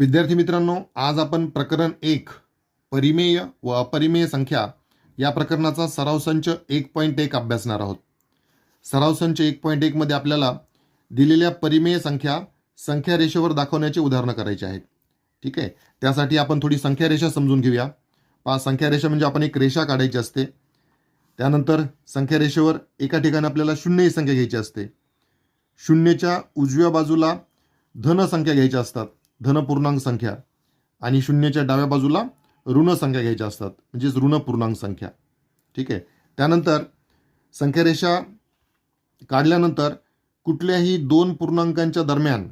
विद्यार्थी मित्रांनो, आज आपण प्रकरण 1 परिमेय व अपरिमेय संख्या या प्रकरणाचा सराव संच 1.1 अभ्यासणार आहोत. सराव संच 1.1 मध्ये आपल्याला दिलेल्या परिमेय संख्या संख्या रेषेवर दाखवण्याचे उदाहरणं करायचे आहेत. ठीक आहे. त्यासाठी आपण थोडी संख्या रेषा समजून घेऊया. संख्या रेषा म्हणजे आपण एक रेषा काढायची असते. त्यानंतर संख्या रेषेवर एका ठिकाणी आपल्याला शून्य ही संख्या घ्यायची असते. शून्यच्या उजव्या बाजूला धन संख्या घ्यायच्या असतात, धन पूर्णांक संख्या, आणि शून्याच्या डाव्या बाजूला ऋण संख्या घ्यायच्या असतात, म्हणजेच ऋण पूर्णांक संख्या. ठीक आहे. त्यानंतर संख्या रेषा काढल्यानंतर कुठल्याही दोन पूर्णांकांच्या दरम्यान,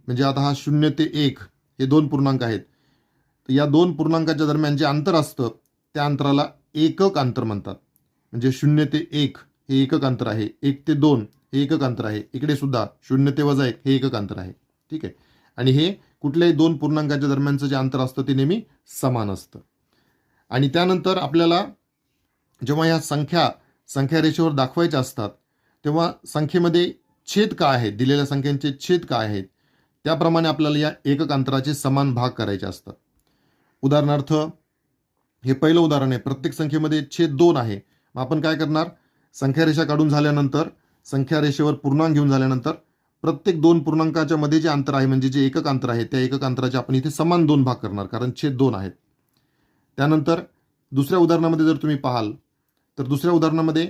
म्हणजे आता हा 0 ते 1 हे दोन पूर्णांक आहेत, तर या दोन पूर्णांकाच्या दरम्यान जे अंतर असतं त्या अंतराला एकक अंतर म्हणतात. म्हणजे 0 ते 1 हे एकक अंतर आहे, 1 ते 2 हे एकक अंतर आहे, इकडे सुद्धा 0 ते -1 हे एकक अंतर आहे. ठीक आहे. आणि हे कुठल्याही दोन पूर्णांकाच्या दरम्यानचं जे अंतर असतं ते नेहमी समान असतं. आणि त्यानंतर आपल्याला जेव्हा या संख्या रेषेवर दाखवायच्या असतात तेव्हा संख्येमध्ये छेद काय आहेत, दिलेल्या संख्यांचे छेद काय आहेत, त्याप्रमाणे आपल्याला या एकक अंतराचे समान भाग करायचे असतात. उदाहरणार्थ हे पहिलं उदाहरण आहे. प्रत्येक संख्येमध्ये छेद 2 आहे. मग आपण काय करणार, संख्या रेषा काढून झाल्यानंतर, संख्या रेषेवर पूर्णांक घेऊन झाल्यानंतर प्रत्येक दोन पूर्णांकाच्या मध्ये जे अंतर आहे, म्हणजे जे एकक अंतर आहे, त्या एकक अंतराचे आपण इथे समान 2 भाग करणार, कारण छेद 2 आहेत. त्यानंतर दुसऱ्या उदाहरणामध्ये जर तुम्ही पाहाल तर दुसऱ्या उदाहरणामध्ये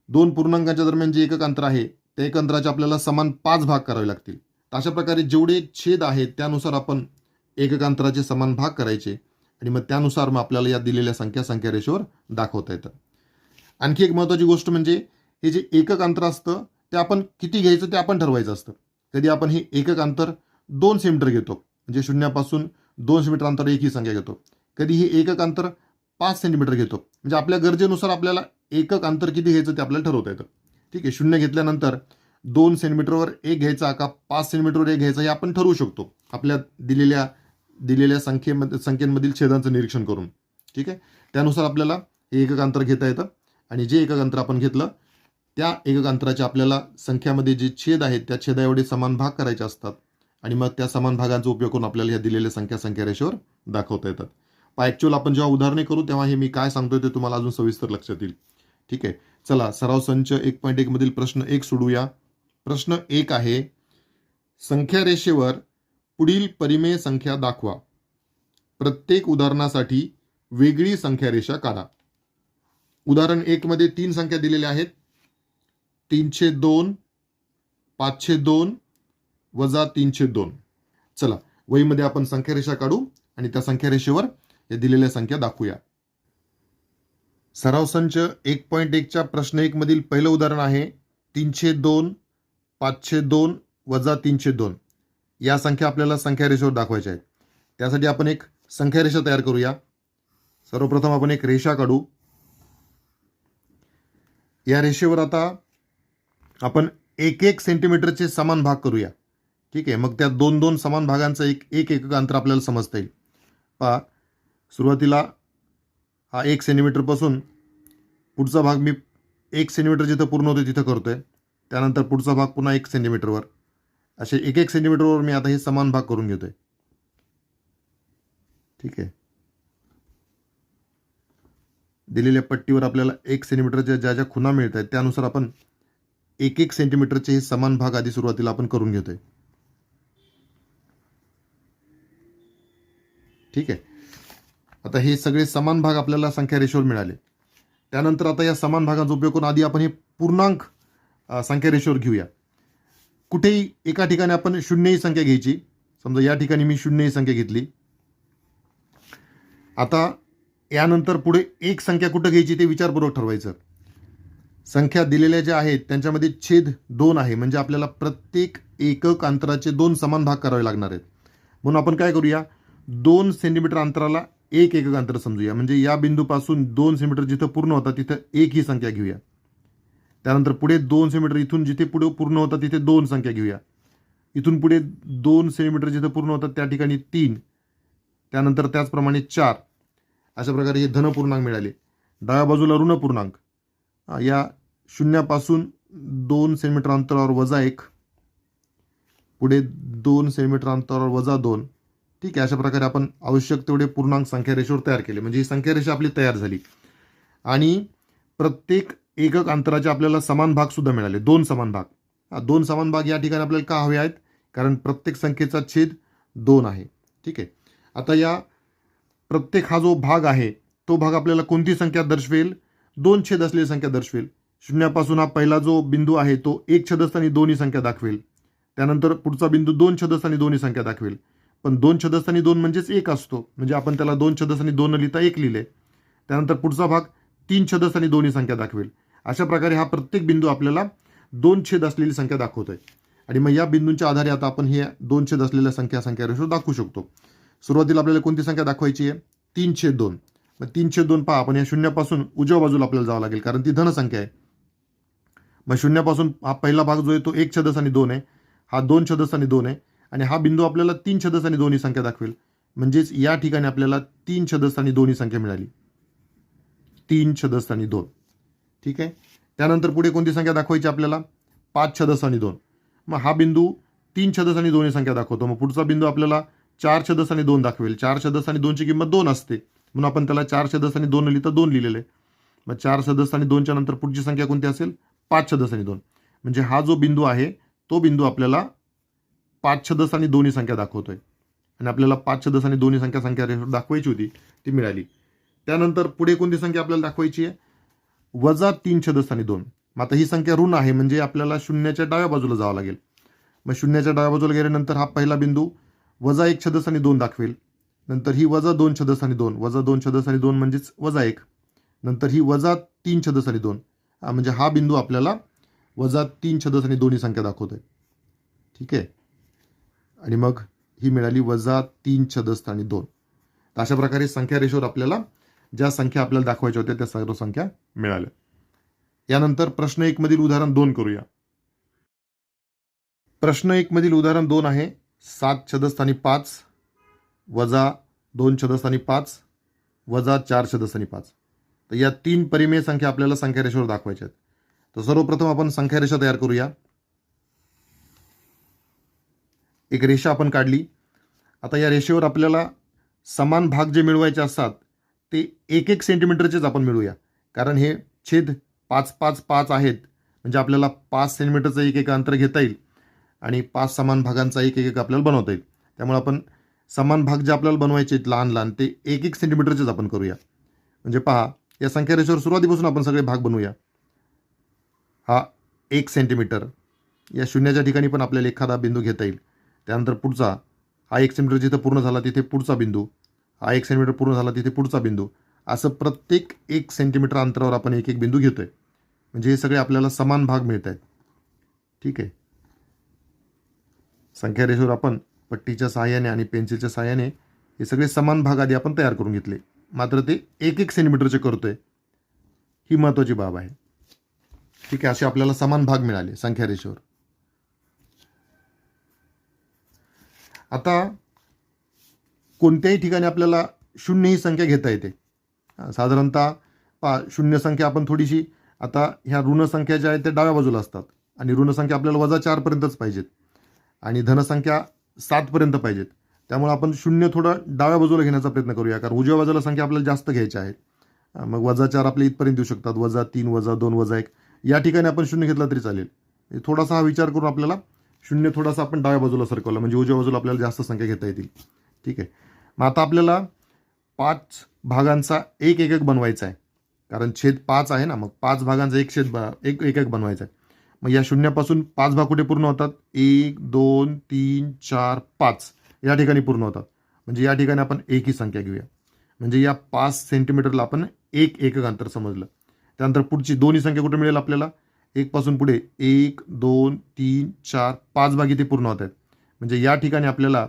दोन पूर्णांकांच्या दरम्यान जे एकक अंतर आहे त्या एकक अंतराचे आपल्याला समान 5 भाग करावे लागतील. अशा प्रकारे जेवढे छेद आहेत त्यानुसार आपण एकक अंतराचे समान भाग करायचे आणि मग त्यानुसार मग आपल्याला या दिलेल्या संख्या रेषेवर दाखवता येतात. आणखी एक महत्त्वाची गोष्ट म्हणजे हे जे एकक अंतर असतं ते आपण किती घ्यायचं ते आपण ठरवायचं असतं. कधी आपण हे एकक अंतर 2 सेंटीमीटर घेतो, म्हणजे शून्यापासून 2 सेंटीमीटर अंतर एक ही संख्या घेतो. कधी हे एकक अंतर 5 सेंटीमीटर घेतो, म्हणजे आपल्या गरजेनुसार आपल्याला एकक अंतर किती घ्यायचं ते आपल्याला ठरवता येतं. ठीक आहे. शून्य घेतल्यानंतर 2 सेंटीमीटरवर एक घ्यायचा का 5 सेंटीमीटरवर एक घ्यायचा हे आपण ठरवू शकतो आपल्या दिलेल्या संख्येमधील छेदांचं निरीक्षण करून. ठीक आहे. त्यानुसार आपल्याला हे एकक अंतर घेता येतं आणि जे एकक अंतर आपण घेतलं त्या एकक अंतराचे आपल्याला संख्यामध्ये जे छेद आहेत त्या छेदा एवढे समान भाग करायचे असतात आणि मग त्या समान भागांचा उपयोग करून आपल्याला या दिलेल्या संख्या रेषेवर दाखवता येतात. ॲक्च्युअल आपण जेव्हा उदाहरणे करू तेव्हा हे मी काय सांगतोय ते तुम्हाला अजून सविस्तर लक्षात येईल. ठीक आहे. चला, सराव संच 1.1 मधील प्रश्न 1 सोडूया. प्रश्न 1 आहे, संख्या रेषेवर पुढील परिमेय संख्या दाखवा. प्रत्येक उदाहरणासाठी वेगळी संख्या रेषा काढा. उदाहरण 1 मध्ये 3 संख्या दिलेल्या आहेत, 302, 502 वजा 302. चला, वहीमध्ये आपण संख्या रेषा काढू आणि त्या संख्या रेषेवर या दिलेल्या संख्या दाखवूया. सराव संच 1.1 च्या प्रश्न 1 मधील पहिलं उदाहरण आहे 302, 502 वजा 302. या संख्या आपल्याला संख्या रेषेवर दाखवायच्या आहेत. त्यासाठी आपण एक संख्या रेषा तयार करूया. सर्वप्रथम आपण एक रेषा काढू. या रेषेवर आता आपण 1-1 सेंटीमीटरचे समान भाग करूया. ठीक आहे. मग त्या 2-2 समान भागांचं एक एकक अंतर आपल्याला समजता येईल. पहा, सुरुवातीला हा 1 सेंटीमीटर पासून पुढचा भाग मी 1 सेंटीमीटर जिथं पूर्ण होतो तिथं करतोय. त्यानंतर पुढचा भाग पुन्हा 1 सेंटीमीटरवर, असे 1-1 सेंटीमीटरवर मी आता हे समान भाग करून घेतोय. ठीक आहे. दिलेल्या पट्टीवर आपल्याला 1 सेंटीमीटरच्या ज्या ज्या खुणा मिळत आहेत त्यानुसार आपण 1-1 सेंटीमीटरचे हे समान भाग आधी सुरुवातीला आपण करून घेतोय. ठीक आहे. आता हे सगळे समान भाग आपल्याला संख्या रेषेवर मिळाले. त्यानंतर आता या समान भागांचा उपयोग करून आधी आपण हे पूर्णांक संख्या रेषेवर घेऊया. कुठेही एका ठिकाणी आपण शून्य ही संख्या घ्यायची. समजा या ठिकाणी मी शून्य ही संख्या घेतली. आता यानंतर पुढे एक संख्या कुठं घ्यायची ते विचारपूर्वक ठरवायचं. संख्या दिलेल्या ज्या आहेत त्यांच्यामध्ये छेद 2 आहे, म्हणजे आपल्याला प्रत्येक एकक अंतराचे 2 समान भाग करावे लागणार आहेत. म्हणून आपण काय करूया, 2 सेंटीमीटर अंतराला एक एकक अंतर समजूया. म्हणजे या बिंदूपासून 2 सेंटीमीटर जिथं पूर्ण होता तिथं एक ही संख्या घेऊया. त्यानंतर पुढे 2 सेंटीमीटर इथून जिथे पुढे पूर्ण होता तिथे 2 संख्या घेऊया. इथून पुढे 2 सेंटीमीटर जिथं पूर्ण होतात त्या ठिकाणी 3, त्यानंतर त्याचप्रमाणे 4. अशा प्रकारे हे धनपूर्णांक मिळाले. डाव्या बाजूला ऋण पूर्णांक, या शून्यापासून 2 सेंटीमीटर अंतरावर -1, पुढे 2 सेंटीमीटर अंतरावर -2, ठीक आहे, अशा प्रकारे आपण आवश्यक तेवढे पूर्णांक संख्या रेषेवर तयार केले. म्हणजे ही संख्या रेषा आपली तयार झाली. आणि प्रत्येक एकक अंतराचे आपल्याला समान भाग सुद्धा मिळाले, 2 समान भाग. 2 समान भाग या ठिकाणी आपल्याला का हवे आहेत? कारण प्रत्येक संख्येचा छेद 2 आहे. ठीक आहे. आता या प्रत्येक हा जो भाग आहे तो भाग आपल्याला कोणती संख्या दर्शवेल? 2 छेद असलेली संख्या दर्शवेल. शून्यापासून हा पहिला जो बिंदू आहे तो 1 छेदस्थानी 2 ही संख्या दाखवेल. त्यानंतर पुढचा बिंदू 2 छेदस्थानी 2 ही संख्या दाखवेल. पण 2 छेदस्थानी 2 म्हणजेच 1 असतो, म्हणजे आपण त्याला 2 छेदस्थानी 2 न लिहिता 1 लिहिले. त्यानंतर पुढचा भाग 3 छेदस्थानी 2 ही संख्या दाखवेल. अशा प्रकारे हा प्रत्येक बिंदू आपल्याला 2 छेद असलेली संख्या दाखवतोय. आणि मग या बिंदूंच्या आधारे आता आपण हे 2 छेद असलेल्या संख्या रेषेवर दाखवू शकतो. सुरुवातीला आपल्याला कोणती संख्या दाखवायची आहे? 3/2. मग 3/2 पहा, आपण या शून्यापासून उजव्या बाजूला आपल्याला जावं लागेल, कारण ती धनसंख्या आहे. मग शून्यापासून हा पहिला भाग जो आहे तो 1 छेदस्थानी 2 आहे, हा 2 छेदस्थानी 2 आहे, आणि हा बिंदू आपल्याला 3 छेदस्थानी 2 ही संख्या दाखवेल. म्हणजेच या ठिकाणी आपल्याला 3 छेदस्थानी 2 ही संख्या मिळाली. 3 छेदस्थानी 2. ठीक आहे. त्यानंतर पुढे कोणती संख्या दाखवायची आपल्याला? 5 छेदस्थानी 2. मग हा बिंदू 3 छेदस्थानी 2 ही संख्या दाखवतो. मग पुढचा बिंदू आपल्याला 4 छेदस्थानी 2 दाखवेल. 4 छेदस्थानी 2 ची किंमत 2 असते, म्हणून आपण त्याला 4 छेदस्थानी 2 न लिहिता 2 लिहिलेले. मग 4 छेदस्थानी 2च्या नंतर पुढची संख्या कोणती असेल? 5 छेदस्थानी 2. म्हणजे हा जो बिंदू आहे तो बिंदू आपल्याला 5 छेदस्थानी 2 ही संख्या दाखवतोय. आणि आपल्याला 5 छेदस्थानी 2 ही संख्या रेषेवर दाखवायची होती, ती मिळाली. त्यानंतर पुढे कोणती संख्या आपल्याला दाखवायची आहे? -3 छेदस्थानी 2. मग आता ही संख्या ऋण आहे, म्हणजे आपल्याला शून्याच्या डाव्या बाजूला जावं लागेल. मग शून्याच्या डाव्या बाजूला गेल्यानंतर हा पहिला बिंदू -1 छेदस्थानी 2 दाखवेल. नंतर ही -2 छेदस्थानी 2, -2 छेदस्थानी 2 म्हणजेच -1. नंतर ही -3 छेदस्थानी 2, म्हणजे हा बिंदू आपल्याला -3 छेदस्थानी 2 ही संख्या दाखवतोय. ठीक आहे. आणि मग ही मिळाली -3 छेदस्थानी 2. तर अशा प्रकारे संख्या रेषेवर आपल्याला ज्या संख्या आपल्याला दाखवायच्या होत्या त्या सर्व संख्या मिळाल्या. यानंतर प्रश्न 1 मधील उदाहरण 2 करूया. प्रश्न 1 मधील उदाहरण 2 आहे 7 छेदस्थानी 5 -2 छेदस्थानी 5 -4 छेदस्थानी 5. तर या 3 परिमेय संख्या आपल्याला संख्या रेषेवर दाखवायच्या आहेत. तर सर्वप्रथम आपण संख्या रेषा तयार करूया. एक रेषा आपण काढली. आता या रेषेवर आपल्याला समान भाग जे मिळवायचे असतात ते 1-1 सेंटीमीटरचेच आपण मिळूया, कारण हे छेद 5-5-5 आहेत, म्हणजे आपल्याला 5 सेंटीमीटरचं एक अंतर घेता येईल आणि 5 समान भागांचा एक आपल्याला बनवता येईल. त्यामुळे आपण समान भाग जे आपल्याला बनवायचे आहेत लहान लहान ते 1-1 सेंटीमीटरचेच आपण करूया. म्हणजे पहा, या संख्या रेषेवर सुरुवातीपासून आपण सगळे भाग बनवूया. हा 1 सेंटीमीटर, या शून्याच्या ठिकाणी पण आपल्याला एखादा बिंदू घेता येईल. त्यानंतर पुढचा हा 1 सेंटीमीटर जिथे पूर्ण झाला तिथे पुढचा बिंदू, हा 1 सेंटीमीटर पूर्ण झाला तिथे पुढचा बिंदू, असं प्रत्येक 1 सेंटीमीटर अंतरावर आपण एक बिंदू घेतोय. म्हणजे हे सगळे आपल्याला समान भाग मिळत आहेत. ठीक आहे. संख्या रेषेवर आपण पट्टीच्या सहाय्याने आणि पेन्सिलच्या सहाय्याने हे सगळे समान भाग आधी आपण तयार करून घेतले, मात्र ते 1-1 सेंटीमीटरचे करतोय, ही महत्त्वाची बाब आहे. ठीक आहे. असे आपल्याला समान भाग मिळाले संख्या रेषेवर. आता कोणत्याही ठिकाणी आपल्याला शून्य ही संख्या घेता येते. साधारणतः शून्य संख्या आपण थोडीशी, आता ह्या ऋण संख्या ज्या आहेत त्या डाव्या बाजूला असतात आणि ऋण संख्या आपल्याला -4 पर्यंतच पाहिजेत आणि धनसंख्या 7 पर्यंत पाहिजेत. त्यामुळे आपण शून्य थोडं डाव्या बाजूला घेण्याचा प्रयत्न करूया, कारण उजव्या बाजूला संख्या आपल्याला जास्त घ्यायच्या आहेत. मग -4 आपले इथपर्यंत येऊ शकतात, -3, -2, -1. या ठिकाणी आपण शून्य घेतला तरी चालेल. थोडासा हा विचार करून आपल्याला शून्य थोडासा आपण डाव्या बाजूला सरकवला, म्हणजे उजव्या बाजूला आपल्याला जास्त संख्या घेता येतील. ठीक आहे. मग आता आपल्याला 5 भागांचा एक एकक बनवायचा आहे, कारण छेद 5 आहे ना, मग 5 भागांचा एक एकक बनवायचा आहे. मग या शून्यापासून 5 भाग कुठे पूर्ण होतात? 1, 2, 3, 4, 5 या ठिकाणी पूर्ण होतात. म्हणजे या ठिकाणी आपण एक ही संख्या घेऊया. म्हणजे या 5 सेंटीमीटरला आपण एक एकक अंतर समजलं. त्यानंतर पुढची दोन्ही संख्या कुठे मिळेल आपल्याला? 1 पासून पुढे 1, 2, 3, 4, 5 भाग इथे पूर्ण होत आहेत. म्हणजे या ठिकाणी आपल्याला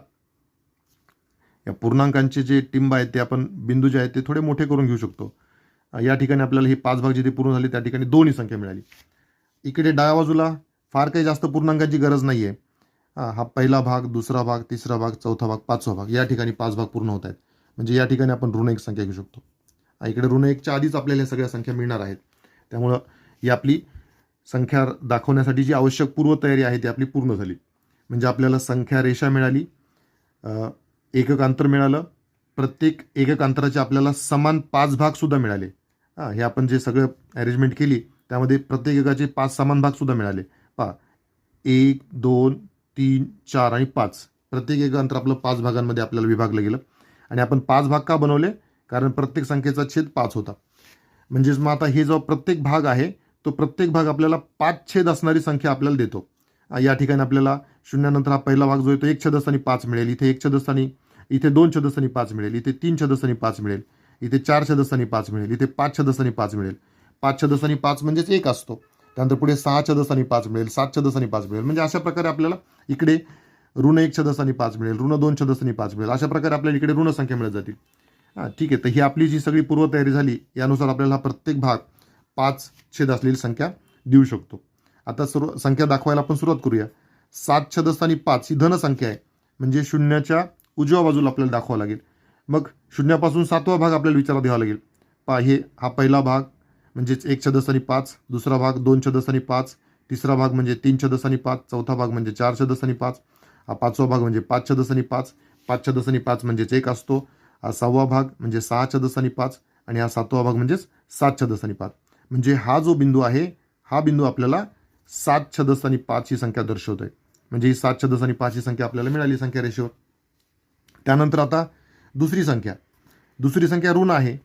या पूर्णांकांचे जे टिंब आहेत ते आपण बिंदू जे आहेत ते थोडे मोठे करून घेऊ शकतो. या ठिकाणी आपल्याला हे 5 भाग जिथे पूर्ण झाले त्या ठिकाणी 2 ही संख्या मिळाली. इकडे डाव्या बाजूला फार काही जास्त पूर्णांकांची गरज नाही आहे. हा पहिला भाग, दुसरा भाग, तिसरा भाग, चौथा भाग, 5वा भाग, या ठिकाणी 5 भाग पूर्ण होत आहेत. म्हणजे या ठिकाणी आपण ऋण 1 संख्या घेऊ शकतो. इकडे ऋण 1च्या आधीच आपल्याला सगळ्या संख्या मिळणार आहेत. त्यामुळं ही आपली संख्या दाखवण्यासाठी जी आवश्यक पूर्वतयारी आहे ती आपली पूर्ण झाली. म्हणजे आपल्याला संख्या रेषा मिळाली, एकक अंतर मिळालं, प्रत्येक एकक अंतराचे आपल्याला समान 5 भाग सुद्धा मिळाले. हे आपण जे सगळं अरेंजमेंट केली त्यामध्ये प्रत्येक एककाचे 5 समान भाग सुद्धा मिळाले. पहा, 1 2 3 4 आणि 5 प्रत्येक एक अंतर आपलं 5 भागांमध्ये आपल्याला विभागलं गेलं. आणि आपण 5 भाग का बनवले? कारण प्रत्येक संख्येचा छेद 5 होता. म्हणजेच मग आता हे जो प्रत्येक भाग आहे तो प्रत्येक भाग आपल्याला 5 छेद असणारी संख्या आपल्याला देतो. या ठिकाणी आपल्याला शून्यानंतर हा पहिला भाग जो आहे तो 1 छेदस्थानी 5 मिळेल, इथे 1 छेदस्थानी, इथे 2 छेदस्थानी 5 मिळेल, इथे 3 छेदस्थानी 5 मिळेल, इथे 4 छेदस्थानी 5 मिळेल, इथे 5 छेदस्थानी 5 मिळेल. 5 छेदस्थानी 5 म्हणजेच 1 असतो. त्यानंतर पुढे 6 छेदस्थानी 5 मिळेल, 7 छेदस्थानी 5 मिळेल. म्हणजे अशा प्रकारे आपल्याला इकडे ऋण 1 छेदस्थानी 5 मिळेल, ऋण 2 छेदस्थानी 5 मिळेल. अशा प्रकारे आपल्याला इकडे ऋण संख्या मिळत जातील. ठीक आहे. तर ही आपली जी सगळी पूर्वतयारी झाली यानुसार आपल्याला हा प्रत्येक भाग 5 छेद असलेली संख्या देऊ शकतो. आता सर्व संख्या दाखवायला आपण सुरुवात करूया. 7 छेदस्थानी 5 ही धन संख्या आहे, म्हणजे शून्याच्या उजव्या बाजूला आपल्याला दाखवावं लागेल. मग शून्यापासून 7वा भाग आपल्याला विचारात घ्यावा लागेल. पहा, हा पहिला भाग म्हणजेच 1 छेदस्थानी 5, दुसरा भाग 2 छेदस्थानी 5, तिसरा भाग म्हणजे 3 छेदस्थानी 5, चौथा भाग म्हणजे 4 छेदस्थानी 5, हा 5वा भाग म्हणजे 5 छेदस्थानी 5, 5 छेदस्थानी 5 म्हणजेच 1 असतो, हा 6वा भाग म्हणजे 6 छेदस्थानी 5 आणि हा 7वा भाग म्हणजेच 7 छेदस्थानी 5. म्हणजे हा जो बिंदू आहे हा बिंदू आपल्याला 7 छेदस्थानी 5 ही संख्या दर्शवतोय. म्हणजे ही 7 छेदस्थानी 5 ही संख्या आपल्याला मिळाली संख्या रेषेवर. त्यानंतर आता दुसरी संख्या ऋण आहे,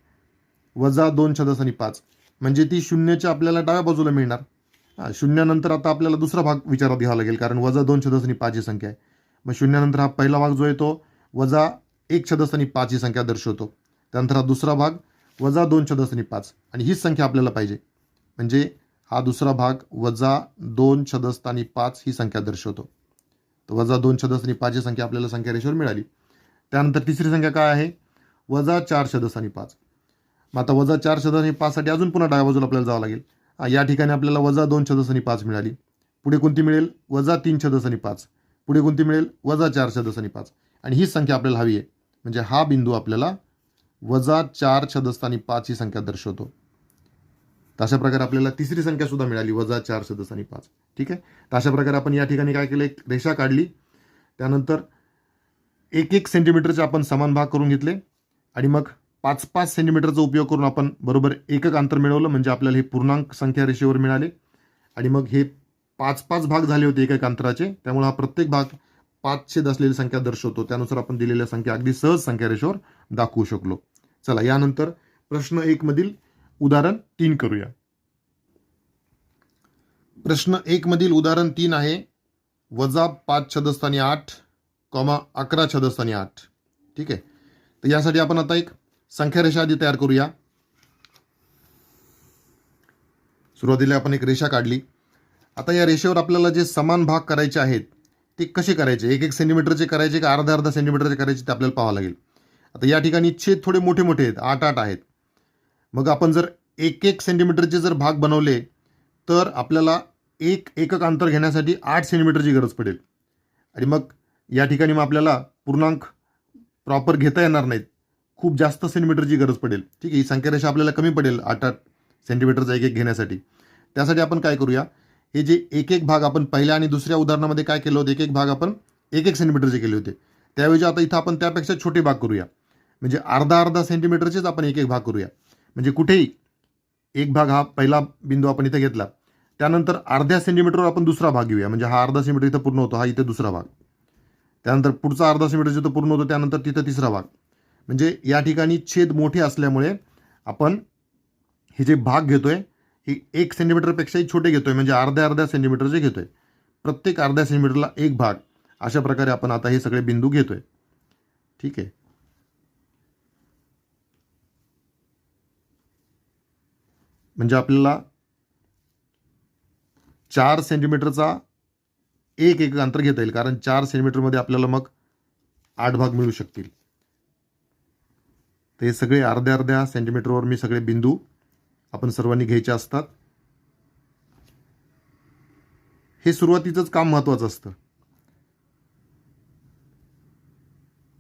वजा 2 छेदस्थानी 5, म्हणजे ती शून्याच्या आपल्याला डाव्या बाजूला मिळणार. शून्यानंतर आता आपल्याला दुसरा भाग विचारात घ्यावा लागेल, कारण वजा 2 छेदस्थानी 5 ही संख्या आहे. मग शून्यानंतर हा पहिला भाग जो आहे तो वजा 1 छेदस्थानी 5 ही संख्या दर्शवतो. त्यानंतर हा दुसरा भाग वजा 2 छेदस्थानी 5 आणि हीच संख्या आपल्याला पाहिजे. म्हणजे हा दुसरा भाग वजा 2 छेदस्थानी 5 ही संख्या दर्शवतो. तर वजा 2 छेदस्थानी 5 ही संख्या आपल्याला संख्या रेषेवर मिळाली. त्यानंतर तिसरी संख्या काय आहे? वजा 4 छेदस्थानी 5. मग आता वजा 4 छेदस्थानी 5 साठी अजून पुन्हा डाव्या बाजूला आपल्याला जावं लागेल. या ठिकाणी आपल्याला वजा 2 छेदस्थानी 5 मिळाली. पुढे कोणती मिळेल? वजा 3 छेदस्थानी 5. पुढे कोणती मिळेल? वजा 4 छेदस्थानी 5 आणि हीच संख्या आपल्याला हवी आहे. म्हणजे हा बिंदू आपल्याला वजा 4 छेदस्थानी 5 ही संख्या दर्शवतो. तर अशा प्रकारे आपल्याला तिसरी संख्या सुद्धा मिळाली, वजा 4 छेदस्थानी 5. ठीक आहे. तर अशा प्रकारे आपण या ठिकाणी काय केलं? एक रेषा काढली. त्यानंतर 1-1 सेंटीमीटरचे आपण समान भाग करून घेतले आणि मग 5-5 सेंटीमीटरचा उपयोग करून आपण बरोबर एकक अंतर मिळवलं. म्हणजे आपल्याला हे पूर्णांक संख्या रेषेवर मिळाले. आणि मग हे 5-5 भाग झाले होते एकक अंतराचे, त्यामुळे हा प्रत्येक भाग 5 छेद असलेली संख्या दर्शवतो. त्यानुसार आपण दिलेल्या संख्या अगदी सहज संख्या रेषेवर दाखवू शकलो. चला, यानंतर प्रश्न 1 मधील उदाहरण 3 करूया. प्रश्न 1 मधील उदाहरण 3 आहे, वजा 5 छेदस्थानी 8, 11 छेदस्थानी 8. ठीक आहे. तर यासाठी आपण आता एक संख्या रेषा आधी तयार करूया. सुरुवातीला आपण एक रेषा काढली. आता या रेषेवर आपल्याला जे समान भाग करायचे आहेत ते कसे करायचे? 1-1 सेंटीमीटरचे करायचे का अर्धा सेंटीमीटरचे करायचे ते आपल्याला पाहावं लागेल. आता या ठिकाणी छेद थोडे मोठे मोठे आहेत, 8-8 आहेत. मग आपण जर 1-1 सेंटीमीटरचे जर भाग बनवले तर आपल्याला एक एकक अंतर घेण्यासाठी 8 सेंटीमीटरची गरज पडेल. आणि मग या ठिकाणी मग आपल्याला पूर्णांक प्रॉपर घेता येणार नाहीत, खूप जास्त सेंटीमीटरची गरज पडेल. ठीक आहे. ही संख्या रेषा आपल्याला कमी पडेल 8-8 सेंटीमीटरचा एक घेण्यासाठी. त्यासाठी आपण काय करूया? हे जे 1-1 भाग आपण पहिल्या आणि दुसऱ्या उदाहरणामध्ये काय केलं होतं? 1-1 भाग आपण 1-1 सेंटीमीटरचे केले होते. त्याऐवजी आता इथं आपण त्यापेक्षा छोटे भाग करूया. म्हणजे अर्धा सेंटीमीटरचेच आपण 1-1 भाग करूया. म्हणजे कुठेही एक भाग हा पहिला बिंदू आपण इथे घेतला, त्यानंतर अर्ध्या सेंटीमीटरवर आपण दुसरा भाग घेऊया. म्हणजे हा अर्धा सेंटीमीटर इथं पूर्ण होतो, हा इथे दुसरा भाग. त्यानंतर पुढचा अर्धा सेंटीमीटर जिथं पूर्ण होतो त्यानंतर तिथं तिसरा भाग. म्हणजे या ठिकाणी छेद मोठे असल्यामुळे आपण हे जे भाग घेतोय हे 1 सेंटीमीटरपेक्षाही छोटे घेतोय. म्हणजे अर्ध्या सेंटीमीटरचे घेतोय. प्रत्येक अर्ध्या सेंटीमीटरला एक भाग. अशा प्रकारे आपण आता हे सगळे बिंदू घेतोय. ठीक आहे. म्हणजे आपल्याला 4 सेंटीमीटरचा एक एकक अंतर घेता येईल, कारण 4 सेंटीमीटरमध्ये आपल्याला मग 8 भाग मिळू शकतील. ते सगळे अर्ध्या सेंटीमीटरवर मी सगळे बिंदू आपण सर्वांनी घ्यायचे असतात. हे सुरुवातीचंच काम महत्त्वाचं असतं.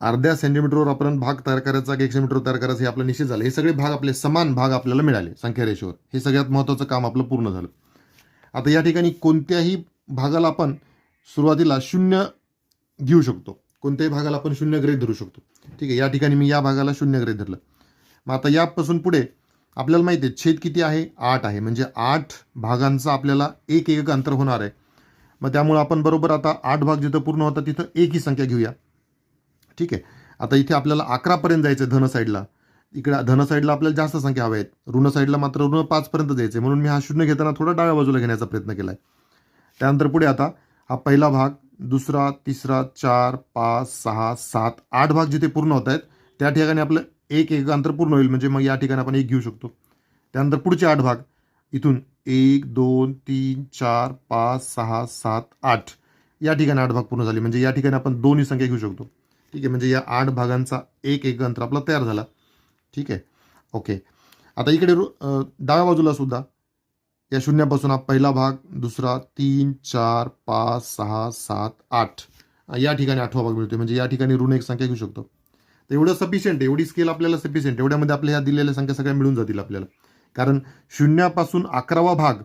अर्ध्या सेंटीमीटरवर आपण भाग तयार करायचा, 1 सेंटीमीटर तयार करायचं हे आपलं निश्चित झालं. हे सगळे भाग आपले समान भाग आपल्याला मिळाले संख्या रेषेवर. हे सगळ्यात महत्त्वाचं काम आपलं पूर्ण झालं. आता या ठिकाणी कोणत्याही भागाला आपण सुरुवातीला 0 घेऊ शकतो. कोणत्याही भागाला आपण 0 गृहीत धरू शकतो. ठीक आहे, या ठिकाणी मी या भागाला 0 गृहीत धरलं. मग आता यापासून पुढे आपल्याला माहिती आहे छेद किती आहे, 8 आहे. म्हणजे 8 भागांचा आपल्याला एक एकक अंतर होणार आहे. मग त्यामुळे आपण बरोबर आता 8 भाग जिथं पूर्ण होतात तिथं एक ही संख्या घेऊया. ठीक आहे, आता इथे आपल्याला 11 पर्यंत जायचं धन साईडला. इकडे धन साईडला आपल्याला जास्त संख्या हव्या आहेत, ऋण साईडला मात्र ऋण 5 पर्यंत जायचे. म्हणून मी हा 0 घेताना थोडा डाव्या बाजूला घेण्याचा प्रयत्न केला आहे. त्यानंतर पुढे आता हा पहिला भाग, दुसरा, तिसरा, 4, 5, 6, 7, 8 भाग जिथे पूर्ण होत आहेत त्या ठिकाणी आपलं एक एक अंतर पूर्ण होईल. म्हणजे मग या ठिकाणी आपण 1 घेऊ शकतो. त्यानंतर पुढचे 8 भाग इथून 1, 2, 3, 4, 5, 6, 7, 8 या ठिकाणी 8 भाग पूर्ण झाले. म्हणजे या ठिकाणी आपण 2 ही संख्या घेऊ शकतो. ठीक आहे, म्हणजे या 8 भागांचा एक एक अंतर आपला तयार झाला. ठीक आहे, ओके. आता इकडे डाव्या बाजूला सुद्धा या शून्यापासून हा पहिला भाग, दुसरा, 3, 4, 5, 6, 7, 8 या ठिकाणी 8वा भाग मिळतोय. म्हणजे या ठिकाणी ऋण एक संख्या घेऊ शकतो. तर एवढं सफिशियंट आहे, एवढी स्केल आपल्याला सफिशियंट. एवढ्यामध्ये आपल्या ह्या दिलेल्या संख्या सगळ्या मिळून जातील आपल्याला. कारण शून्यापासून 11वा भाग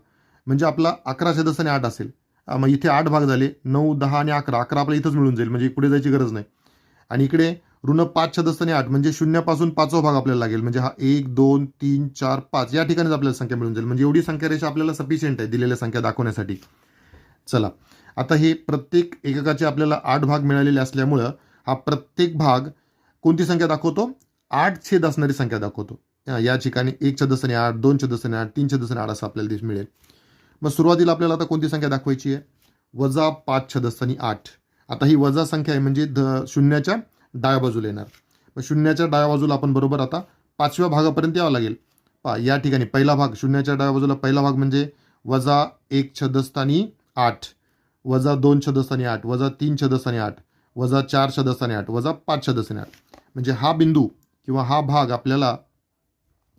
म्हणजे आपला 11 छेदस्थानी 8 असेल. मग इथे 8 भाग झाले, 9, 10 आणि 11. 11 आपल्याला इथंच मिळून जाईल, म्हणजे पुढे जायची गरज नाही. आणि इकडे ऋण 5 छेदस्थानी 8 म्हणजे शून्यापासून 5वा भाग आपल्याला लागेल. म्हणजे हा 1, 2, 3, 4, 5 या ठिकाणीच आपल्याला संख्या मिळून जाईल. म्हणजे एवढी संख्या रेषा आपल्याला सफिशियंट आहे दिलेल्या संख्या दाखवण्यासाठी. चला, आता हे प्रत्येक एककाचे आपल्याला 8 भाग मिळालेले असल्यामुळं हा प्रत्येक भाग कोणती संख्या दाखवतो, 8 छेद असणारी संख्या दाखवतो. या ठिकाणी 1 छेदस्थानी 8, 2 छेदस्थानी 8, 3 छेदस्थानी 8 असं आपल्याला मिळेल. मग सुरुवातीला आपल्याला आता कोणती संख्या दाखवायची आहे, -5 छेदस्थानी 8. आता ही वजा संख्या आहे म्हणजे शून्याच्या डाव्या बाजूला येणार. मग शून्याच्या डाव्या बाजूला आपण बरोबर आता 5व्या भागापर्यंत यावं लागेल. या ठिकाणी पहिला भाग, शून्याच्या डाव्या बाजूला पहिला भाग म्हणजे -1 छेदस्थानी 8, -2 छेदस्थानी 8, -3 छेदस्थानी 8, -4 छेदस्थानी 8, -5 छेदस्थानी 8. म्हणजे हा बिंदू किंवा हा भाग आपल्याला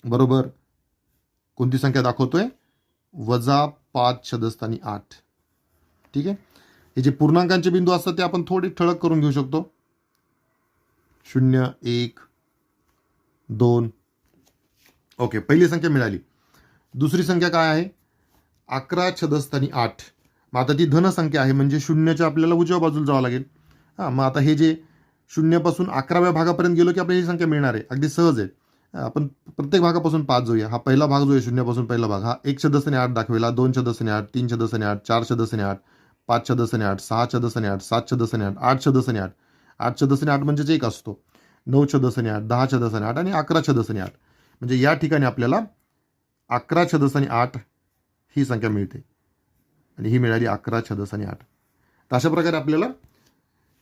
बरोबर कोणती संख्या दाखवतोय, -5 छेदस्थानी 8. ठीक आहे, हे जे पूर्णांकांचे बिंदू असतात ते आपण थोडे ठळक करून घेऊ शकतो. 0, 1, 2. ओके, पहिली संख्या मिळाली. दुसरी संख्या काय आहे, 11 छेदस्थानी 8. मग आता ती धन संख्या आहे म्हणजे शून्याच्या आपल्याला उजव्या बाजूला जावं लागेल. मग आता हे जे शून्यापासून 11व्या भागापर्यंत गेलो की आपल्याला ही संख्या मिळणार आहे. अगदी सहज आहे. आपण प्रत्येक भागापासून 5 जाऊया. हा पहिला भाग जो आहे शून्यापासून पहिला भाग, हा 1 छेदस्थानी 8 दाखवेल, 2 छेदस्थानी 8, 3 छेदस्थानी 8, 4 छेदस्थानी 8, 5 छेदस्थानी 8, 6 छेदस्थानी 8, 7 छेदस्थानी 8, 8 छेदस्थानी 8. 8 छेदस्थानी 8 म्हणजेच 1 असतो. 9 छेदस्थानी 8, 10 छेदस्थानी 8 आणि 11 छेदस्थानी 8. म्हणजे या ठिकाणी आपल्याला 11 छेदस्थानी 8 ही संख्या मिळते आणि ही मिळाली 11 छेदस्थानी 8. तर अशा प्रकारे आपल्याला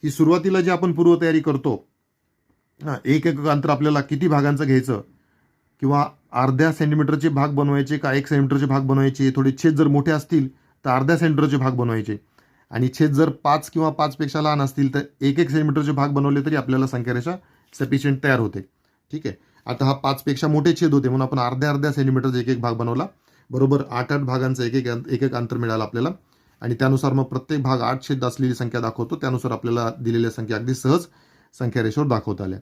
ही सुरुवातीला जी आपण पूर्वतयारी करतो, एक एक अंतर आपल्याला किती भागांचं घ्यायचं किंवा अर्ध्या सेंटीमीटरचे भाग बनवायचे का 1 सेंटीमीटरचे भाग बनवायचे, थोडे छेद जर मोठे असतील तर अर्ध्या सेंटीमीटरचे भाग बनवायचे आणि छेद जर 5 किंवा 5 पेक्षा लहान असतील तर 1-1 सेंटीमीटरचे भाग बनवले तरी आपल्याला संख्यारेषा सफिशियंट तयार होते. ठीक आहे, आता हा 5 पेक्षा मोठे छेद होते म्हणून आपण अर्ध्या सेंटीमीटरचा 1-1 भाग बनवला. बरोबर 8-8 भागांचा एक अंतर मिळालं आपल्याला आणि त्यानुसार मग प्रत्येक भाग 8 छेद असलेली संख्या दाखवतो. त्यानुसार आपल्याला दिलेल्या संख्या अगदी सहज संख्या रेषेवर दाखवता आल्या.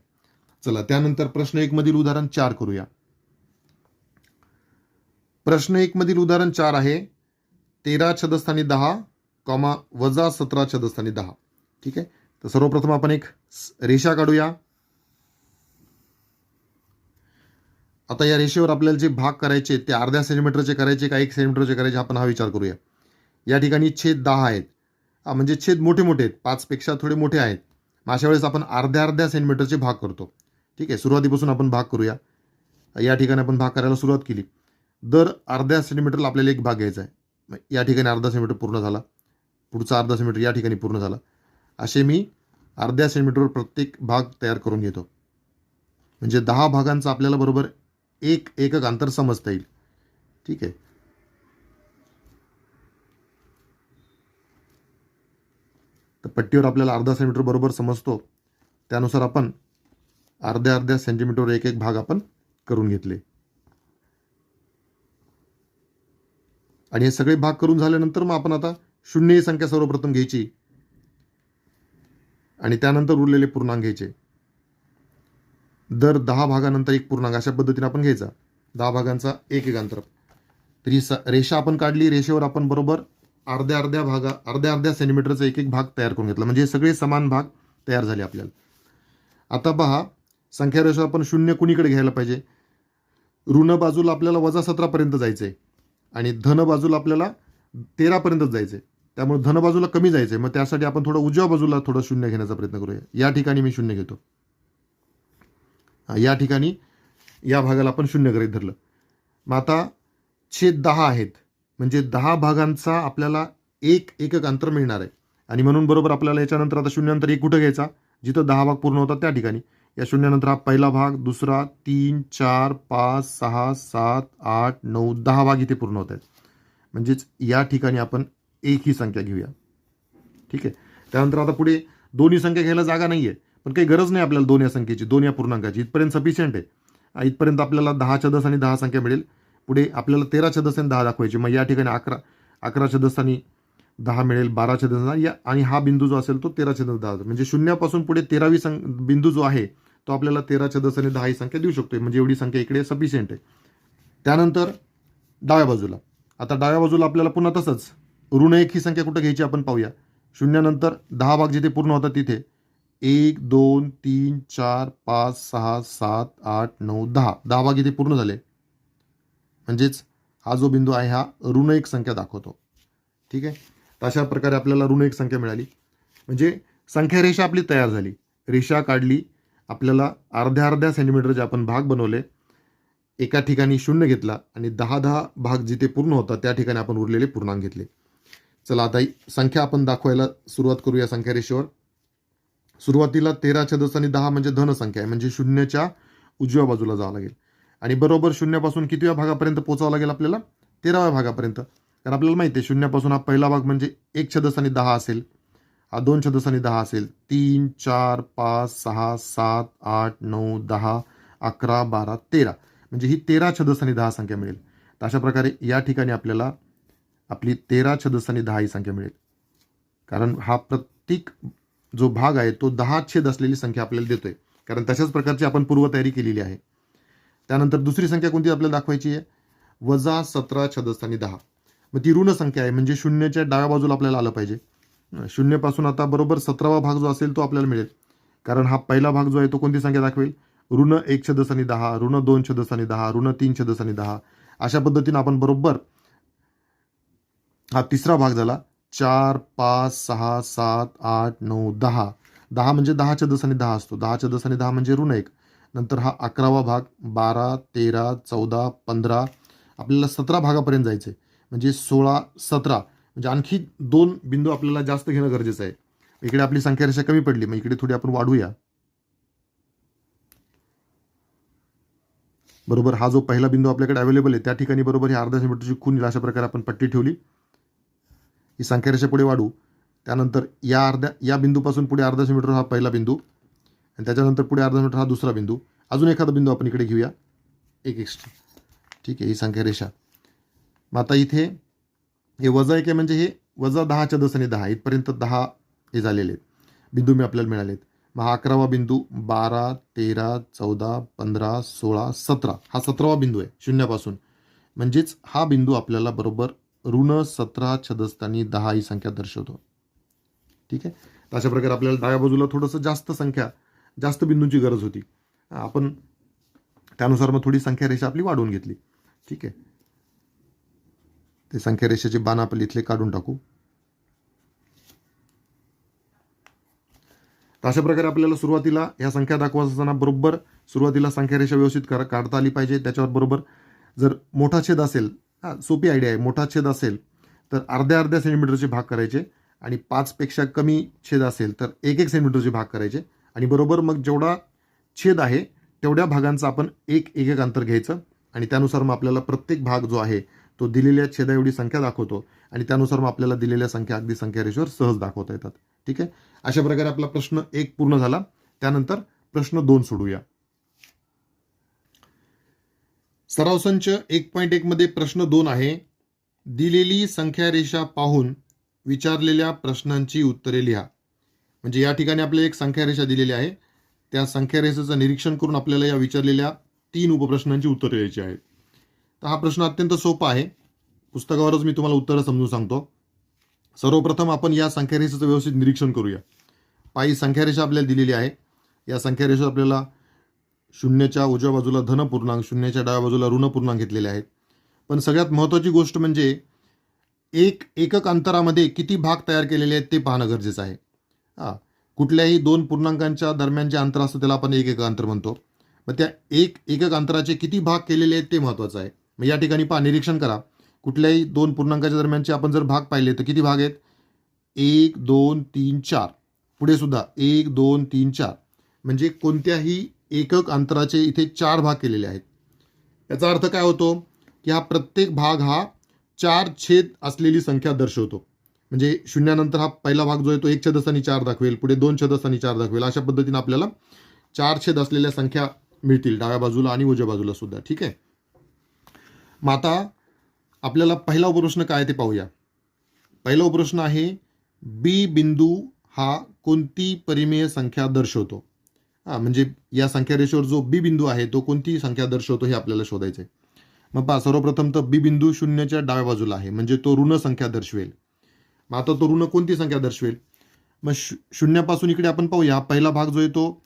चला, त्यानंतर प्रश्न 1 मधील उदाहरण 4 करूया. प्रश्न 1 मधील उदाहरण 4 आहे 13 छेदस्थानी 10, -17 छेदस्थानी 10. ठीक आहे, तर सर्वप्रथम आपण एक रेषा काढूया. आता या रेषेवर आपल्याला जे भाग करायचे ते अर्ध्या सेंटीमीटरचे करायचे का 1 सेंटीमीटरचे करायचे आपण हा विचार करूया. या ठिकाणी छेद 10 आहेत. म्हणजे छेद मोठे मोठे आहेत, 5 पेक्षा थोडे मोठे आहेत. अशा वेळेस आपण अर्ध्या सेंटीमीटरचे भाग करतो. ठीक आहे, सुरुवातीपासून आपण भाग करूया. या ठिकाणी आपण भाग करायला सुरुवात केली. दर अर्ध्या सेंटीमीटरला आपल्याला एक भाग घ्यायचा आहे. या ठिकाणी अर्धा सेंटीमीटर पूर्ण झाला, पुढचा अर्धा सेंटीमीटर या ठिकाणी पूर्ण झाला. असे मी अर्ध्या सेंटीमीटरवर प्रत्येक भाग तयार करून घेतो. म्हणजे 10 भागांचा आपल्याला बरोबर एक एकक अंतर समजता येईल. ठीक आहे, तर पट्टीवर आपल्याला अर्धा सेंटीमीटर बरोबर समजतो. त्यानुसार आपण अर्ध्या सेंटीमीटरवर एक एक भाग आपण करून घेतले आणि हे सगळे भाग करून झाल्यानंतर मग आपण आता शून्य ही संख्या सर्वप्रथम घ्यायची आणि त्यानंतर उरलेले पूर्णांक घ्यायचे. दर 10 भागानंतर एक पूर्णांक अशा पद्धतीने आपण घ्यायचा. 10 भागांचा एक अंतर. तर ही रेषा आपण काढली. रेषेवर आपण बरोबर अर्ध्या सेंटीमीटरचा एक भाग तयार करून घेतला. म्हणजे हे सगळे समान भाग तयार झाली आपल्याला. आता पहा, संख्या रेषा आपण शून्य कुणीकडे घ्यायला पाहिजे? ऋण बाजूला आपल्याला -17 पर्यंत जायचं आहे आणि धन बाजूला आपल्याला 13 पर्यंतच जायचं आहे. त्यामुळे धन बाजूला कमी जायचं आहे. मग त्यासाठी आपण थोडं उजव्या बाजूला थोडं शून्य घेण्याचा प्रयत्न करूया. या ठिकाणी मी शून्य घेतो. या ठिकाणी या भागाला आपण शून्य गृहीत धरलं. मग आता छेद 10 आहेत, म्हणजे 10 भागांचा आपल्याला एक एकक अंतर मिळणार आहे. आणि म्हणून बरोबर आपल्याला याच्यानंतर आता शून्यानंतर एक कुठं घ्यायचा? जिथं 10 भाग पूर्ण होतात त्या ठिकाणी. या शून्यानंतर हा पहिला भाग, दुसरा, 3, 4, 5, 6, 7, 8, 9, 10 भाग इथे पूर्ण होत आहेत. म्हणजेच या ठिकाणी आपण एक ही संख्या घेऊया. ठीक आहे. त्यानंतर आता पुढे दोन्ही संख्या घ्यायला जागा नाही आहे, पण काही गरज नाही आपल्याला दोन या संख्येची, दोन या पूर्णांकाची. इथपर्यंत सफिशियंट आहे. इथपर्यंत आपल्याला 10 छेदस्थानी 10 संख्या मिळेल. पुढे आपल्याला 13 छेदस्थानी 10 दाखवायची. मग या ठिकाणी 11 छेदस्थानी 10 मिळेल, 12 छेदस्थानी आणि हा बिंदू जो असेल तो 13 छेदस्थानी 10. म्हणजे शून्यापासून पुढे 13वी बिंदू जो आहे तो आपल्याला 13 छेदस्थानी 10 ही संख्या देऊ शकतो. म्हणजे एवढी संख्या इकडे सफिशियंट आहे. त्यानंतर डाव्या बाजूला, आता डाव्या बाजूला आपल्याला पुन्हा तसंच ऋण 1 ही संख्या कुठं घ्यायची आपण पाहूया. शून्यानंतर 10 भाग जिथे पूर्ण होतात तिथे 1, 2, 3, 4, 5, 6, 7, 8, 9, 10 भाग इथे पूर्ण झाले. म्हणजेच हा जो बिंदू आहे हा ऋण 1 संख्या दाखवतो. ठीक आहे. तर अशा प्रकारे आपल्याला ऋण 1 संख्या मिळाली. म्हणजे संख्या रेषा आपली तयार झाली. रेषा काढली. आपल्याला अर्ध्या सेंटीमीटरचे आपण भाग बनवले. एका ठिकाणी शून्य घेतला आणि 10 भाग जिथे पूर्ण होतात त्या ठिकाणी आपण उरलेले पूर्णांक घेतले. चला आता संख्या आपण दाखवायला सुरुवात करूया संख्या रेषेवर. सुरुवातीला 13 छेदस्थानी 10 म्हणजे धन संख्या आहे, म्हणजे शून्याच्या उजव्या बाजूला जावं लागेल. आणि बरोबर शून्यापासून कितव्या भागापर्यंत पोचावं लागेल आपल्याला? 13व्या भागापर्यंत. कारण आपल्याला माहिती आहे शून्यापासून हा पहिला भाग म्हणजे 1 छेदस्थानी 10 असेल, हा 2 छेदस्थानी 10 असेल, 3, 4, 5, 6, 7, 8, 9, 10, 11, 12, 13 म्हणजे ही 13 छेदस्थानी 10 संख्या मिळेल. तर अशा प्रकारे या ठिकाणी आपल्याला आपली 13 छेदस्थानी 10 ही संख्या मिळेल. कारण हा प्रत्येक जो भाग आहे तो 10 छेद असलेली संख्या आपल्याला देतोय. कारण तशाच प्रकारची आपण पूर्वतयारी केलेली आहे. त्यानंतर दुसरी संख्या कोणती आपल्याला दाखवायची आहे? -17 छेदस्थानी 10. मग ती ऋण संख्या आहे, म्हणजे शून्याच्या डाव्या बाजूला आपल्याला आलं पाहिजे. शून्यपासून आता बरोबर 17वा भाग जो असेल तो आपल्याला मिळेल. कारण हा पहिला भाग जो आहे तो कोणती संख्या दाखवेल? ऋण 1 छेदस्थानी 10, ऋण 2 छेदस्थानी 10, ऋण 3 छेदस्थानी 10. अशा पद्धतीने आपण बरोबर हा तिसरा भाग झाला. 4, 5, 6, 7, 8, 9, 10. 10 म्हणजे 10 छेदस्थानी 10 असतो. 10 छेदस्थानी 10 म्हणजे ऋण 1. नंतर हा 11वा भाग, 12, 13, 14, 15. आपल्याला 17 भागापर्यंत जायचं आहे. म्हणजे 16, 17 म्हणजे आणखी 2 बिंदू आपल्याला जास्त घेणं गरजेचं आहे. इकडे आपली संख्या रेषा कमी पडली, मग इकडे थोडी आपण वाढवूया. बरोबर हा जो पहिला बिंदू आपल्याकडे अवेलेबल आहे त्या ठिकाणी बरोबर ही अर्ध्या सेंटीमीटरची खूण येईल अशा प्रकारे आपण पट्टी ठेवली. ही संख्या रेषा पुढे वाढू. त्यानंतर या बिंदूपासून पुढे अर्धा सेंटीमीटर हा पहिला बिंदू आणि त्याच्यानंतर पुढे अर्धा सेंटीमीटर हा दुसरा बिंदू. अजून एखादा बिंदू आपण इकडे घेऊया, एक एक्स्ट्रा. ठीक आहे. ही संख्या रेषा. मग आता इथे हे -1 आहे, म्हणजे हे -10 छेदस्थानी 10 इथपर्यंत 10 हे झालेले आहेत बिंदू मी आपल्याला मिळालेत. मग हा 11वा बिंदू, 12, 13, 14, 15, 16, 17 हा 17वा बिंदू आहे शून्यापासून. म्हणजेच हा बिंदू आपल्याला बरोबर ऋण 17 छेदस्थानी 10 ही संख्या दर्शवतो. ठीक आहे. तर अशा प्रकारे आपल्याला डाव्या बाजूला थोडंसं जास्त बिंदूंची गरज होती. आपण त्यानुसार मग थोडी संख्या रेषा आपली वाढवून घेतली. ठीक आहे. ते संख्या रेषेचे बाण आपण इथले काढून टाकू. तर अशा प्रकारे आपल्याला सुरुवातीला ह्या संख्या दाखवत असताना बरोबर सुरुवातीला संख्या रेषा व्यवस्थित काढता आली पाहिजे. त्याच्यावर बरोबर जर मोठा छेद असेल, सोपी आयडिया आहे, मोठा छेद असेल तर अर्ध्या सेंटीमीटरचे भाग करायचे आणि 5 पेक्षा कमी छेद असेल तर 1 सेंटीमीटरचे भाग करायचे आणि बरोबर मग जेवढा छेद आहे तेवढ्या भागांचं आपण एक अंतर घ्यायचं आणि त्यानुसार मग आपल्याला प्रत्येक भाग जो आहे तो दिलेल्या छेदा एवढी संख्या दाखवतो आणि त्यानुसार मग आपल्याला दिलेल्या संख्या अगदी संख्या रेषेवर सहज दाखवता येतात. ठीक आहे. अशा प्रकारे आपला प्रश्न 1 पूर्ण झाला. त्यानंतर प्रश्न 2 सोडूया. सराव संच 1.1 मध्ये प्रश्न 2 आहे. दिलेली संख्या रेषा पाहून विचारलेल्या प्रश्नांची उत्तरे लिहा. म्हणजे या ठिकाणी आपल्याला एक संख्या रेषा दिलेली आहे. त्या संख्या रेषेचं निरीक्षण करून आपल्याला या विचारलेल्या 3 उपप्रश्नांची उत्तरे द्यायची आहेत. तर हा प्रश्न अत्यंत सोपा आहे. पुस्तकावरच मी तुम्हाला उत्तरं समजून सांगतो. सर्वप्रथम आपण या संख्या रेषेचं व्यवस्थित निरीक्षण करूया. पायी संख्यारेषा आपल्याला दिलेली आहे. या संख्यारेषा आपल्याला शून्याच्या उजव्या बाजूला धन पूर्णांक, शून्याच्या डाव्या बाजूला ऋण पूर्णांक घेतलेले आहेत. पण सगळ्यात महत्त्वाची गोष्ट म्हणजे एकक अंतरामध्ये किती भाग तयार केलेले आहेत ते पाहणं गरजेचं आहे. कुठल्याही दोन पूर्णांकांच्या दरम्यानचे अंतर असतं त्याला आपण एकक अंतर म्हणतो. मग त्या एकक अंतराचे किती भाग केलेले आहेत ते महत्त्वाचं आहे. मग या ठिकाणी निरीक्षण करा. कुठल्याही दोन पूर्णांकाच्या दरम्यानचे आपण जर भाग पाहिले तर किती भाग आहेत? 1 2 3 4. पुढे सुद्धा 1 2 3 4. म्हणजे कोणत्याही एकक अंतराचे इथे 4 भाग केलेले आहेत. याचा अर्थ काय होतो की हा प्रत्येक भाग हा 4 छेद असलेली संख्या दर्शवतो. म्हणजे शून्यानंतर हा पहिला भाग जो आहे तो 1 छेदस्थानी 4 दाखवेल, पुढे 2 छेदस्थानी 4 दाखवेल. अशा पद्धतीने आपल्याला 4 छेद असलेल्या संख्या मिळतील डाव्या बाजूला आणि उजव्या बाजूला सुद्धा. ठीक आहे. मग आता आपल्याला पहिला उपप्रश्न काय ते पाहूया. पहिला उपप्रश्न आहे बी बिंदू हा कोणती परिमेय संख्या दर्शवतो. म्हणजे या संख्या रेषेवर जो बी बिंदू आहे तो कोणती संख्या दर्शवतो हे आपल्याला शोधायचं आहे. मग पहा, सर्वप्रथम तर बी बिंदू शून्याच्या डाव्या बाजूला आहे म्हणजे तो ऋण संख्या दर्शवेल. मग आता तो ऋण कोणती संख्या दर्शवेल? मग शून्यापासून इकडे आपण पाहूया. पहिला भाग जो आहे तो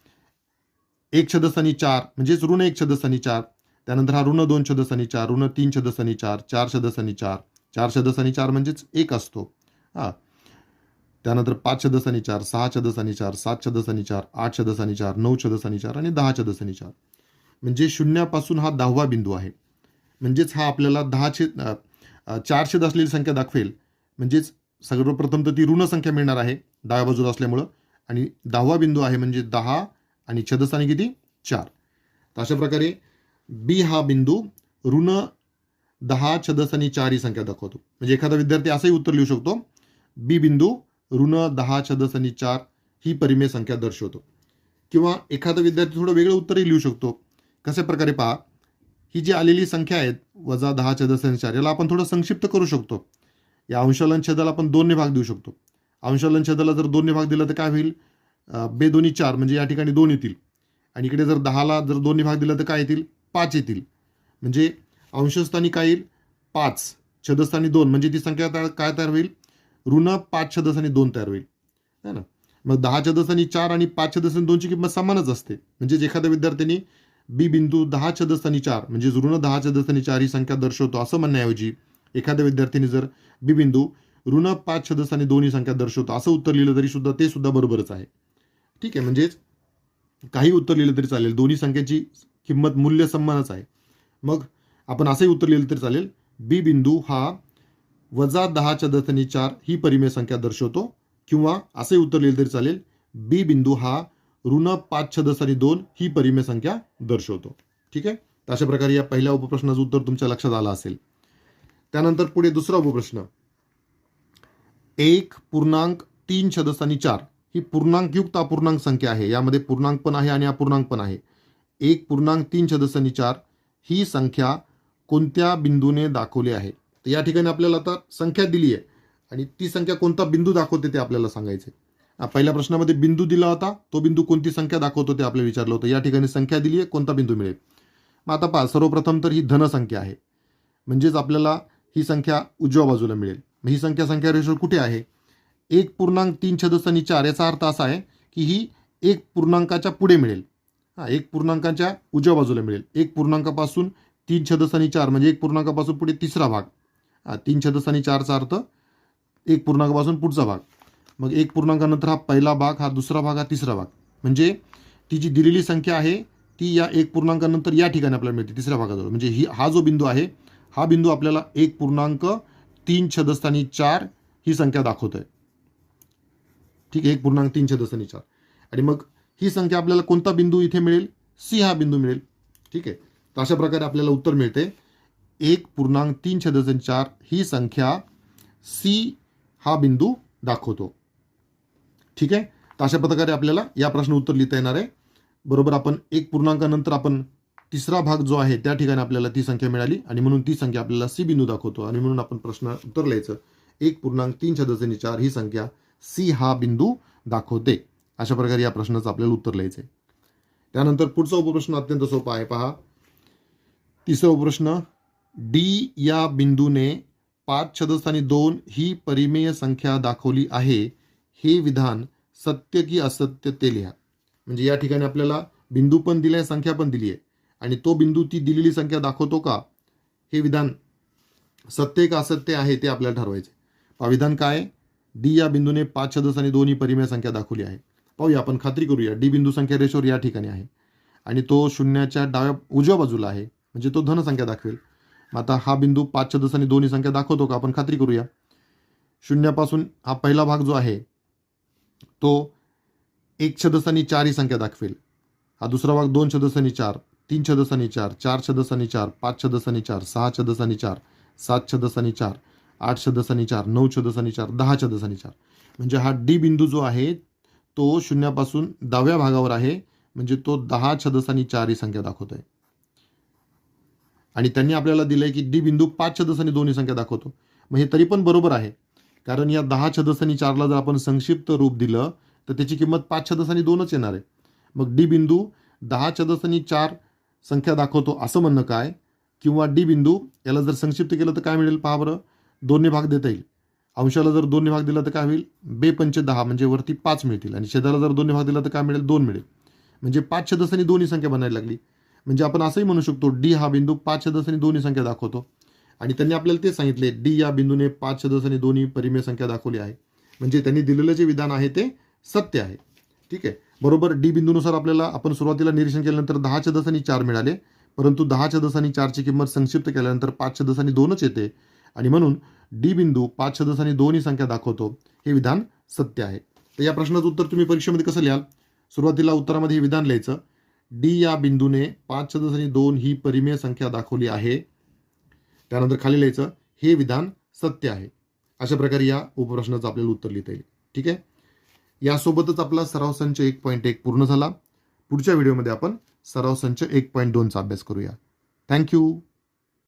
1 छेदस्थानी 4 म्हणजेच ऋण 1 छेदस्थानी 4. त्यानंतर हा ऋण 2 छेदस्थानी 4, ऋण 3 छेदस्थानी 4, 4 छेदस्थानी 4, 4 छेदस्थानी 4 म्हणजेच 1 असतो. त्यानंतर 5 छेदस्थानी 4, 6 छेदस्थानी 4, 7 छेदस्थानी 4, 8 छेदस्थानी 4, 9 छेदस्थानी 4 आणि 10 छेदस्थानी 4. म्हणजे शून्यापासून हा 10वा बिंदू आहे. म्हणजेच हा आपल्याला 4 छेद असलेली संख्या दाखवेल. म्हणजेच सर्वप्रथम तर ती ऋण संख्या मिळणार आहे डाव्या बाजूला असल्यामुळं, आणि 10वा बिंदू आहे म्हणजे 10 आणि छेदस्थानी किती? 4. तर अशा प्रकारे बी हा बिंदू ऋण 10 छेदस्थानी 4 ही संख्या दाखवतो. म्हणजे एखादा विद्यार्थी असंही उत्तर लिहू शकतो, बी बिंदू ऋण 10 छेदस्थानी 4 ही परिमेय संख्या दर्शवतो. किंवा एखादा विद्यार्थी थोडं वेगळं उत्तरही लिहू शकतो. कशा प्रकारे पहा, ही जी आलेली संख्या आहेत वजा 10 छेदस्थानी 4 याला आपण थोडं संक्षिप्त करू शकतो. या अंशालन छेदाला आपण 2 ने भाग देऊ शकतो. अंशालन छेदाला जर 2 ने भाग दिला तर काय होईल? बे दोन्ही 4 म्हणजे या ठिकाणी 2 येतील. आणि इकडे जर 10ला जर 2 ने भाग दिला तर काय येतील? 5 येतील. म्हणजे अंशस्थानी काय येईल? 5, छेदस्थानी 2 म्हणजे ती संख्या काय तयार होईल? ऋण 5 छेदस्थानी 2 तयार होईल, है ना. मग 10 छेदस्थानी 4 आणि 5 छेदस्थानी 2ची किंमत समानच असते. म्हणजे एखाद्या विद्यार्थ्यांनी बी बिंदू 10 छेदस्थानी 4 म्हणजे ऋण 10 छेदस्थानी 4 ही संख्या दर्शवतो असं म्हणण्याऐवजी एखाद्या विद्यार्थ्यांनी जर बी बिंदू ऋण 5 छेदस्थानी 2 ही संख्या दर्शवतो असं उत्तर लिहिलं तरी सुद्धा ते सुद्धा बरोबरच आहे. ठीक आहे. म्हणजेच काही उत्तर लिहिलं तरी चालेल, दोन्ही संख्येची किंमत मूल्य समानच आहे. मग आपण असंही उत्तर लिहिलं तरी चालेल, बी बिंदू हा वजा 10 छेदस्थानी 4 ही परिमेय संख्या दर्शवतो, किंवा असंही उत्तर लिहिलं तरी चालेल, बी बिंदू हा ऋण 5 छेदस्थानी 2 ही परिमेय संख्या दर्शवतो. ठीक आहे. तर अशा प्रकारे या पहिल्या उपप्रश्नाचं उत्तर तुमच्या लक्षात आलं असेल. त्यानंतर पुढे दुसरा उपप्रश्न, 1.3 छेदस्थानी 4 ही पूर्णांकयुक्त अपूर्णांक संख्या आहे. यामध्ये पूर्णांक पण आहे आणि अपूर्णांक पण आहे. 1.3 छेदस्थानी 4 ही संख्या कोणत्या बिंदूने दाखवली आहे? तर या ठिकाणी आपल्याला आता संख्या दिली आहे आणि ती संख्या कोणता बिंदू दाखवते ते आपल्याला सांगायचे. पहिल्या प्रश्नामध्ये बिंदू दिला होता, तो बिंदू कोणती संख्या दाखवतो ते आपल्याला विचारलं होतं. या ठिकाणी संख्या दिली आहे, कोणता बिंदू मिळेल? मग आता पहा, सर्वप्रथम तर ही धन संख्या आहे म्हणजेच आपल्याला ही संख्या उजव्या बाजूला मिळेल. मग ही संख्या रेषेवर कुठे आहे? 1.3 छेदस्थानी 4 याचा अर्थ असा आहे की ही 1 पूर्णांकाच्या पुढे मिळेल. 1 पूर्णांकाच्या उजव्या बाजूला मिळेल. 1 पूर्णांकापासून 3 छेदस्थानी 4 म्हणजे 1 पूर्णांकापासून पुढे तिसरा भाग. 3 छेदस्थानी 4चा अर्थ 1 पूर्णांकापासून पुढचा भाग. मग 1 पूर्णांकानंतर हा पहिला भाग, हा दुसरा भाग, हा तिसरा भाग. म्हणजे ती जी दिलेली संख्या आहे ती या 1 पूर्णांकानंतर या ठिकाणी आपल्याला मिळते तिसऱ्या भागाजवळ. म्हणजे हा जो बिंदू आहे हा बिंदू आपल्याला 1.3 छेदस्थानी 4 ही संख्या दाखवतोय. ठीक आहे. 1.3 छेदस्थानी 4. आणि मग ही संख्या आपल्याला कोणता बिंदू इथे मिळेल? सी हा बिंदू मिळेल. ठीक आहे. तर अशा प्रकारे आपल्याला उत्तर मिळते 1.3 छेदस्थानी 4 ही संख्या सी हा बिंदू दाखवतो. ठीक आहे. तर अशा प्रकारे आपल्याला या प्रश्न उत्तर लिहिता येणार आहे. बरोबर, आपण 1 पूर्णांकानंतर आपण तिसरा भाग जो आहे त्या ठिकाणी आपल्याला ती संख्या मिळाली आणि म्हणून ती संख्या आपल्याला सी बिंदू दाखवतो आणि म्हणून आपण प्रश्न उत्तर लिहायचं 1.3 छेदस्थानी 4 ही संख्या सी हा बिंदू दाखवते. अशा प्रकारे या प्रश्नाचं आपल्याला उत्तर लिहायचं आहे. त्यानंतर पुढचा उपप्रश्न अत्यंत सोपा आहे. पहा, तिसरा उपप्रश्न, डी या बिंदूने 5 छेदस्थानी 2 ही परिमेय संख्या दाखवली आहे हे विधान सत्य की असत्य ते लिहा. म्हणजे या ठिकाणी आपल्याला बिंदू पण दिले आहे, संख्या पण दिली आहे आणि तो बिंदू ती दिलेली संख्या दाखवतो का, हे विधान सत्य का असत्य आहे ते आपल्याला ठरवायचे. पहा विधान काय, डी या बिंदूने 5 सदस्य आणि 2 ही परिमेय संख्या दाखवली आहे. पाहूया, आपण खात्री करूया. डी बिंदू संख्या रेषेवर या ठिकाणी आहे आणि तो शून्याच्या उजव्या बाजूला आहे, म्हणजे तो धन संख्या दाखवेल. मग आता हा बिंदू 5 सदस्य आणि 2 ही संख्या दाखवतो का, आपण खात्री करूया. शून्यापासून हा पहिला भाग जो आहे तो 1 सदस्य आणि 4 ही संख्या दाखवेल. हा दुसरा भाग 2 सदस्य आणि 4, 3 सदस्य आणि 4, 4 सदस्य आणि 4, 5 सदस्य आणि 4, 6 सदस्य आणि 4, 7 सदस्य आणि 4, 8 सदस्य आणि 4, 9 सदस्य आणि 4, 10 सदस्य आणि 4. म्हणजे हा डी बिंदू जो आहे तो शून्यापासून डाव्या भागावर आहे, म्हणजे तो 10 सदस्य आणि 4 ही संख्या दाखवतोय. आणि त्यांनी आपल्याला दिलंय की डी बिंदू 5 सदस्य आणि 2 ही संख्या दाखवतो. मग हे तरी पण बरोबर आहे, कारण या 10 सदस्य आणि 4ला जर आपण संक्षिप्त रूप दिलं तर त्याची किंमत 5 सदस्य आणि 2च येणार आहे. मग डी बिंदू 10 सदस्य आणि 4 संख्या दाखवतो असं म्हणणं काय, किंवा डी बिंदू याला जर संक्षिप्त केलं तर काय मिळेल पहा बरं, 2 भाग देता येईल. अंशाला जर 2 भाग दिला तर काय होईल, 2 पंचे 10 म्हणजे वरती 5 मिळतील आणि छेदाला जर 2 भाग दिला तर काय मिळेल, 2 मिळेल. म्हणजे 5 सदस्य आणि 2 ही संख्या बनायला लागली. म्हणजे आपण असंही म्हणू शकतो डी हा बिंदू 5 सदस्य आणि 2 ही संख्या दाखवतो. आणि त्यांनी आपल्याला ते सांगितले डी या बिंदूने 5 सदस्य आणि 2 ही परिमेय संख्या दाखवली आहे. म्हणजे त्यांनी दिलेलं जे विधान आहे ते सत्य आहे. ठीक आहे, बरोबर. डी बिंदूनुसार आपल्याला, आपण सुरुवातीला निरीक्षण केल्यानंतर 10 सदस्य आणि 4 मिळाले, परंतु 10 सदस्य आणि 4ची किंमत संक्षिप्त केल्यानंतर 5 सदस्य आणि 2च येते आणि म्हणून डी बिंदू 5 सदस्य आणि 2 ही संख्या दाखवतो, हे विधान सत्य आहे. तर या प्रश्नाचं उत्तर तुम्ही परीक्षेमध्ये कसं लिहाल, सुरुवातीला उत्तरामध्ये हे विधान लिहायचं, डी या बिंदूने 5 सदस्य आणि 2 ही परिमेय संख्या दाखवली आहे. त्यानंतर खाली लिहायचं हे विधान सत्य आहे. अशा प्रकारे या उपप्रश्नाचं आपल्याला उत्तर लिहिता येईल. ठीक आहे, यासोबतच आपला सराव संच 1.1 पूर्ण झाला. पुढच्या व्हिडिओमध्ये आपण सराव संच 1.2चा अभ्यास करूया. थँक्यू.